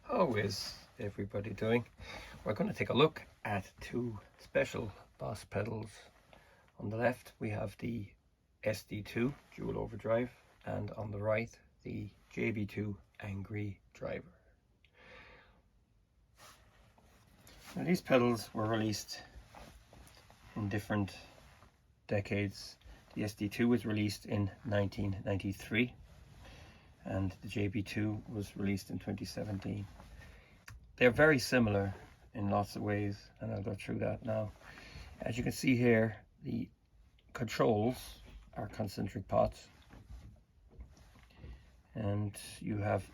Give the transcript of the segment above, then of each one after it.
How is everybody doing? We're going to take a look at two special Boss pedals. On the left we have the SD-2 dual overdrive, and on the right the JB-2 Angry Driver. Now these pedals were released in different decades. The SD-2 was released in 1993 and the JB-2 was released in 2017. They're very similar in lots of ways, and I'll go through that now. As you can see here, the controls are concentric pots, and you have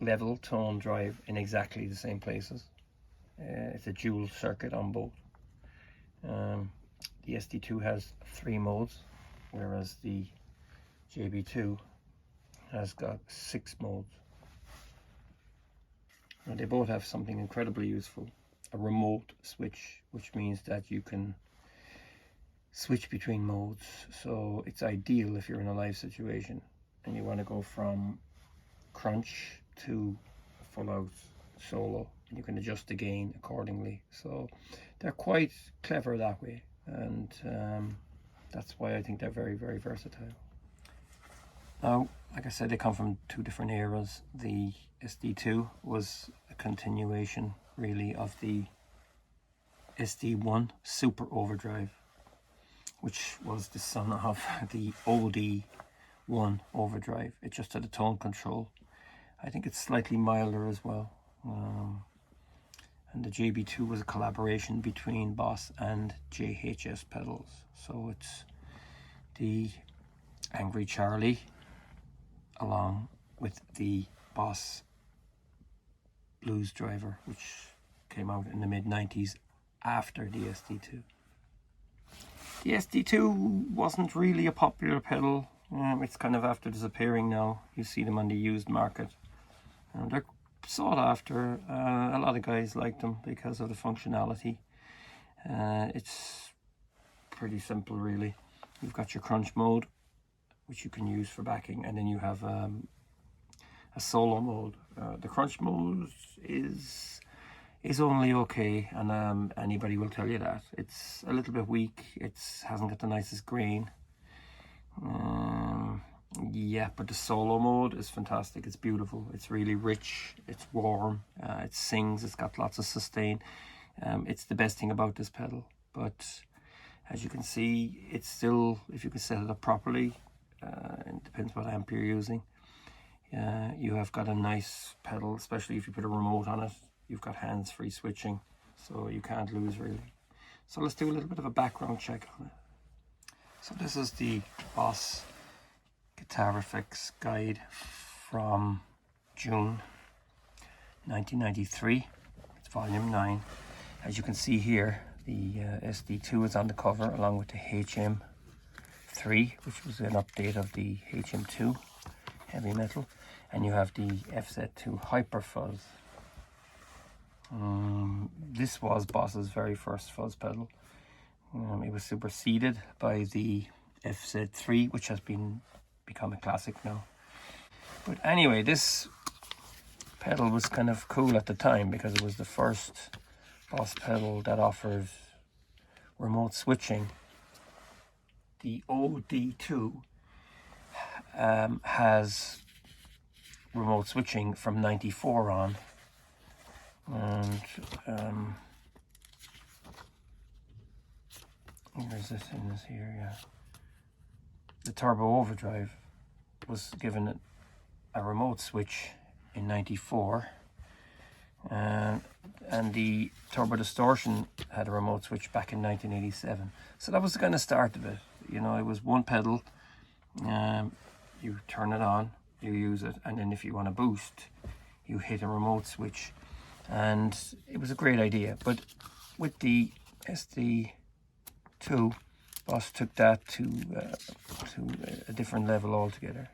level, tone, drive in exactly the same places. It's a dual circuit on both. The SD-2 has 3 modes, whereas the JB-2 has got 6 modes. Now they both have something incredibly useful, a remote switch, which means that you can switch between modes. So it's ideal if you're in a live situation and you want to go from crunch to full out solo, and you can adjust the gain accordingly. So they're quite clever that way, and that's why I think they're very, very versatile. Now, like I said, they come from 2 different eras. The SD-2 was a continuation really of the SD-1 Super Overdrive, which was the son of the OD-1 Overdrive. It just had a tone control. I think it's slightly milder as well. And the JB-2 was a collaboration between Boss and JHS pedals. So it's the Angry Charlie along with the Boss Blues Driver, which came out in the mid-90s after the SD-2. The SD-2 wasn't really a popular pedal. It's kind of after disappearing now. You see them on the used market. They're sought after. A lot of guys like them because of the functionality. It's pretty simple really. You've got your crunch mode, which you can use for backing, and then you have a solo mode. The crunch mode is only okay, and anybody will tell you that. It's a little bit weak. It hasn't got the nicest grain. Yeah, but the solo mode is fantastic. It's beautiful. It's really rich. It's warm. It sings. It's got lots of sustain. It's the best thing about this pedal. But as you can see, it's still, if you can set it up properly, it depends what amp you're using. You have got a nice pedal, especially if you put a remote on it. You've got hands-free switching, so you can't lose really. So let's do a little bit of a background check on it. So this is the Boss Guitar Effects Guide from June 1993. It's volume 9. As you can see here, the SD-2 is on the cover along with the HM3, which was an update of the HM2 heavy metal, and you have the FZ2 Hyper Fuzz. This was Boss's very first fuzz pedal. It was superseded by the FZ3, which has become a classic now. But anyway, this pedal was kind of cool at the time because it was the first Boss pedal that offers remote switching. The OD-2 has remote switching from 94 on, and where's this in this here? Yeah, the Turbo Overdrive was given a remote switch in 94, and the Turbo Distortion had a remote switch back in 1987. So that was the kind of start of it. You know, it was one pedal. You turn it on, you use it, and then if you want to boost, you hit a remote switch. And it was a great idea. But with the SD-2, Boss took that to a different level altogether.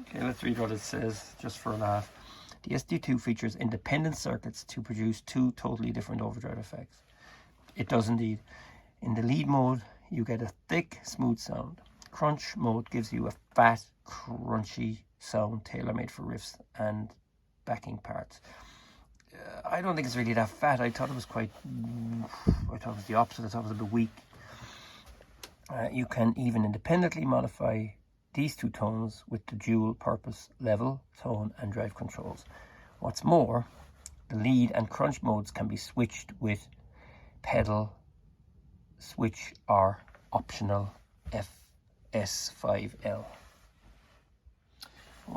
Okay, let's read what it says just for a laugh. The SD-2 features independent circuits to produce 2 totally different overdrive effects. It does indeed. In the lead mode, you get a thick, smooth sound. Crunch mode gives you a fat, crunchy sound tailor-made for riffs and backing parts. I don't think it's really that fat. I thought it was the opposite. I thought it was a bit weak. You can even independently modify these two tones with the dual purpose level, tone and drive controls. What's more, the lead and crunch modes can be switched with pedal switch or optional FS5L.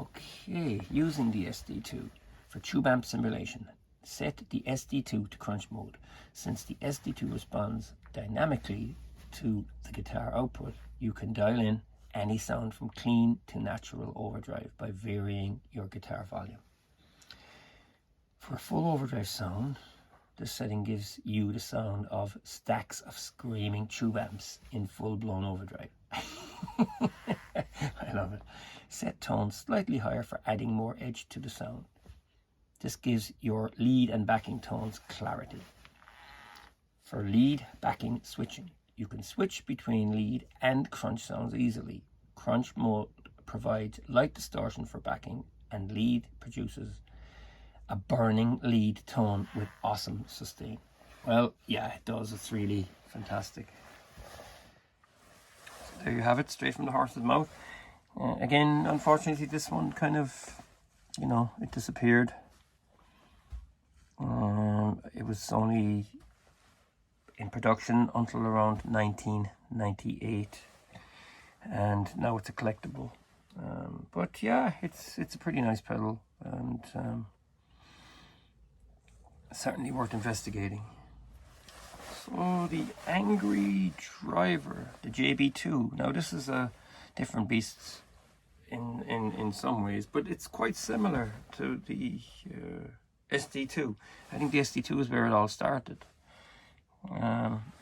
Okay, using the SD-2 for tube amp simulation. Set the SD-2 to crunch mode. Since the SD-2 responds dynamically to the guitar output, you can dial in any sound from clean to natural overdrive by varying your guitar volume. For a full overdrive sound, this setting gives you the sound of stacks of screaming tube amps in full-blown overdrive. I love it. Set tones slightly higher for adding more edge to the sound. This gives your lead and backing tones clarity. For lead backing switching, you can switch between lead and crunch sounds easily. Crunch mode provides light distortion for backing, and lead produces a burning lead tone with awesome sustain. Well, yeah, it does. It's really fantastic. So there you have it, straight from the horse's mouth. Again, unfortunately, this one kind of, it disappeared. It was only in production until around 1998, and now it's a collectible. But yeah, it's a pretty nice pedal, and certainly worth investigating. So the Angry Driver, the JB-2. Now this is a different beast in some ways, but it's quite similar to the SD-2. I think the SD-2 is where it all started.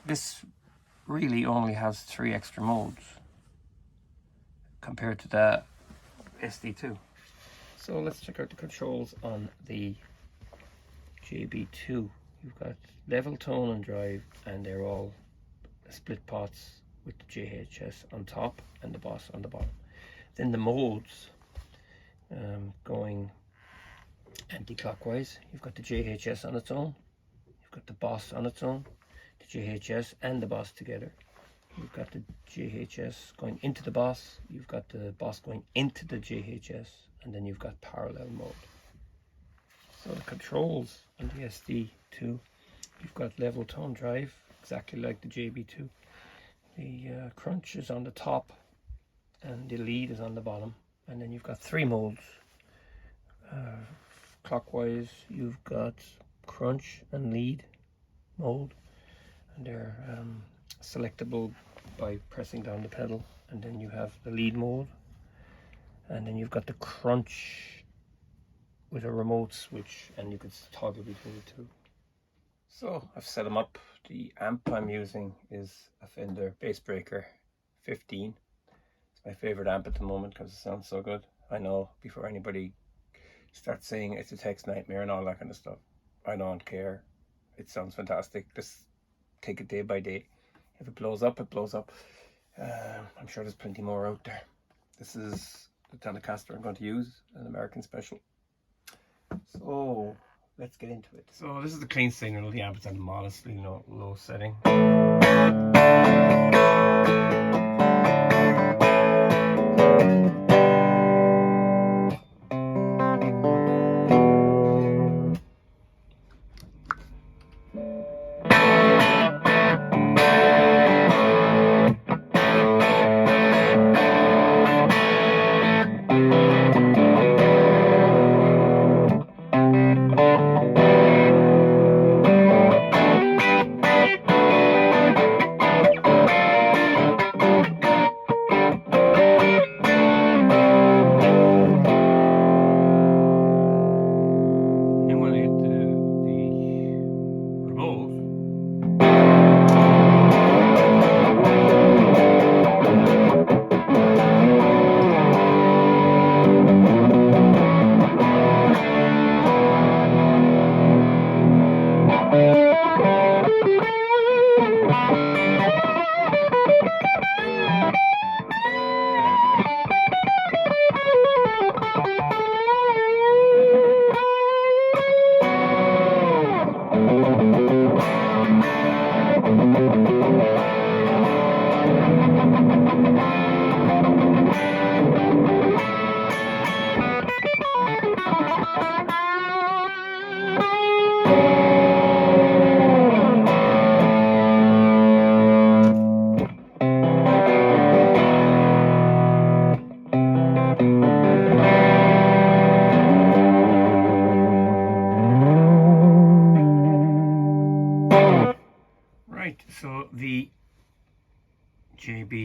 This really only has 3 extra modes compared to the SD-2. So let's check out the controls on the JB-2. You've got level, tone and drive, and they're all split pots with the JHS on top and the Boss on the bottom. Then the modes, going anti-clockwise, you've got the JHS on its own, you've got the Boss on its own, the JHS and the Boss together. You've got the JHS going into the Boss, you've got the Boss going into the JHS, and then you've got parallel mode. So the controls on the SD-2, you've got level, tone, drive, exactly like the JB-2. The crunch is on the top and the lead is on the bottom, and then you've got 3 modes. Clockwise, you've got crunch and lead mode, and they're selectable by pressing down the pedal. And then you have the lead mode, and then you've got the crunch with a remote switch, and you could toggle between the two. So I've set them up. The amp I'm using is a Fender Bassbreaker 15. It's my favorite amp at the moment because it sounds so good. I know, before anybody starts saying it's a text nightmare and all that kind of stuff, I don't care. It sounds fantastic. Just take it day by day. If it blows up, it blows up. I'm sure there's plenty more out there. This is the Telecaster I'm going to use, an American Special. So let's get into it. So this is the clean signal. The amp is at a modestly low setting.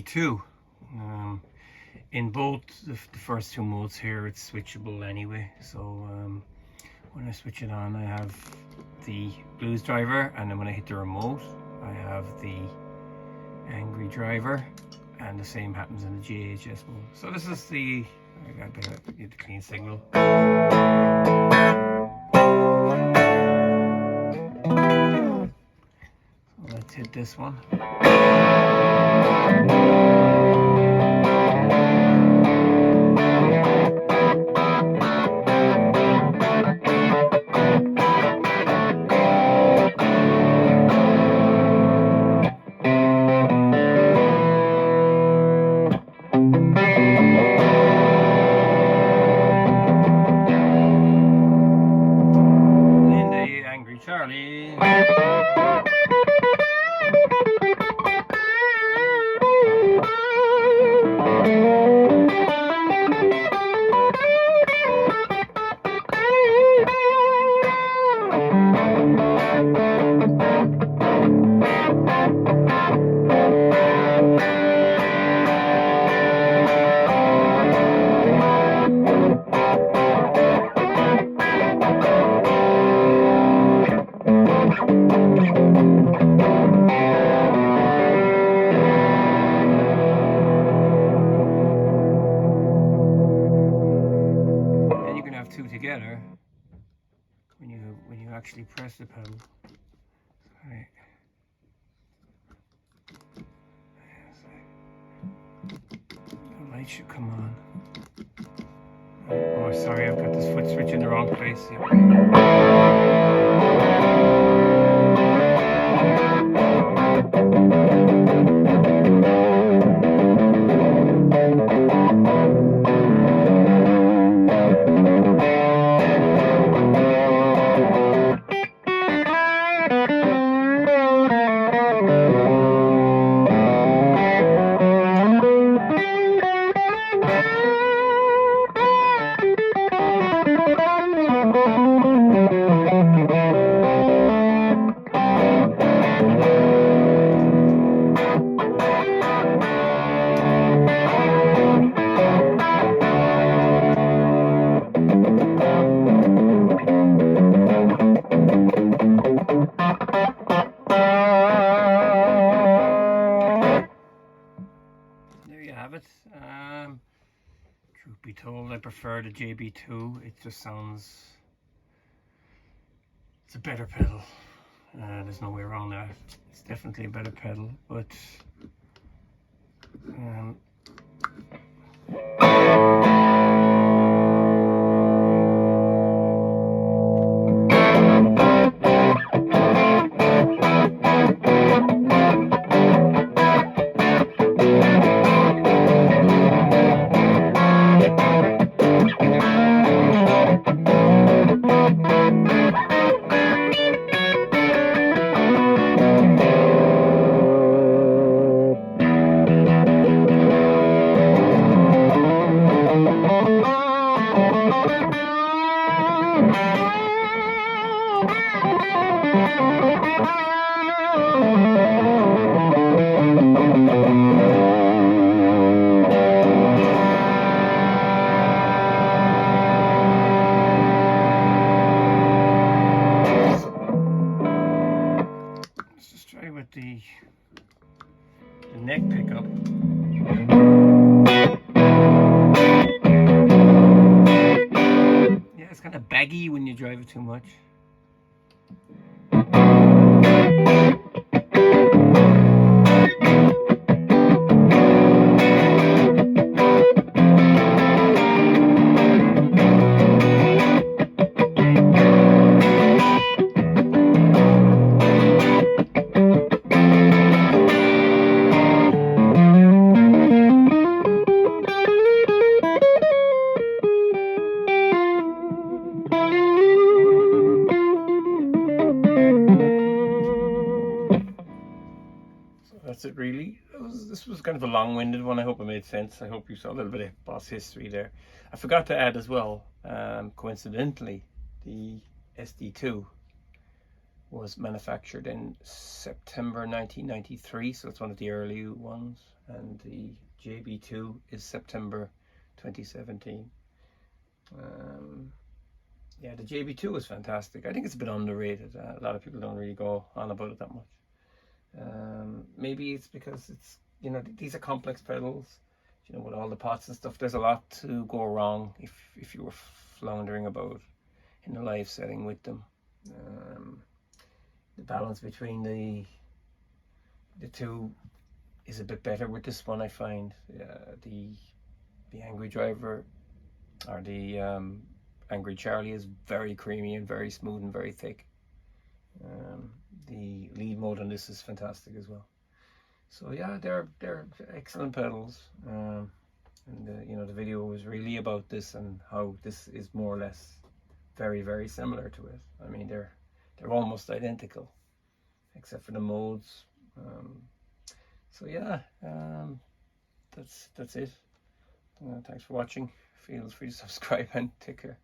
SD-2. In both the first two modes here, it's switchable anyway. So when I switch it on, I have the blues driver, and then when I hit the remote, I have the angry driver, and the same happens in the JHS mode. So this is the, I got the clean signal. So let's hit this one. Charlie. Two together when you actually press the pedal. Right. The light should come on. Oh, sorry, I've got this foot switch in the wrong place. Truth be told, I prefer the JB-2. It just sounds, it's a better pedal. There's no way around that. It's definitely a better pedal, but let's just try with the neck pickup. Yeah, it's kind of baggy when you drive it too much. That's it really. This was kind of a long-winded one. I hope it made sense. I hope you saw a little bit of Boss history there. I forgot to add as well, coincidentally, the SD-2 was manufactured in September 1993, so it's one of the early ones. and the JB-2 is September 2017. Yeah, the JB-2 is fantastic. I think it's a bit underrated. A lot of people don't really go on about it that much. Maybe it's because it's, you know, these are complex pedals, you know, with all the pots and stuff. There's a lot to go wrong if you were floundering about in a live setting with them. The balance between the two is a bit better with this one, I find. The Angry Driver, or the Angry Charlie, is very creamy and very smooth and very thick. The lead mode on this is fantastic as well. So yeah, they're excellent pedals. And you know, the video was really about this and how this is more or less very similar to it. I mean, they're almost identical except for the modes. So yeah, that's it. Thanks for watching. Feel free to subscribe and take care.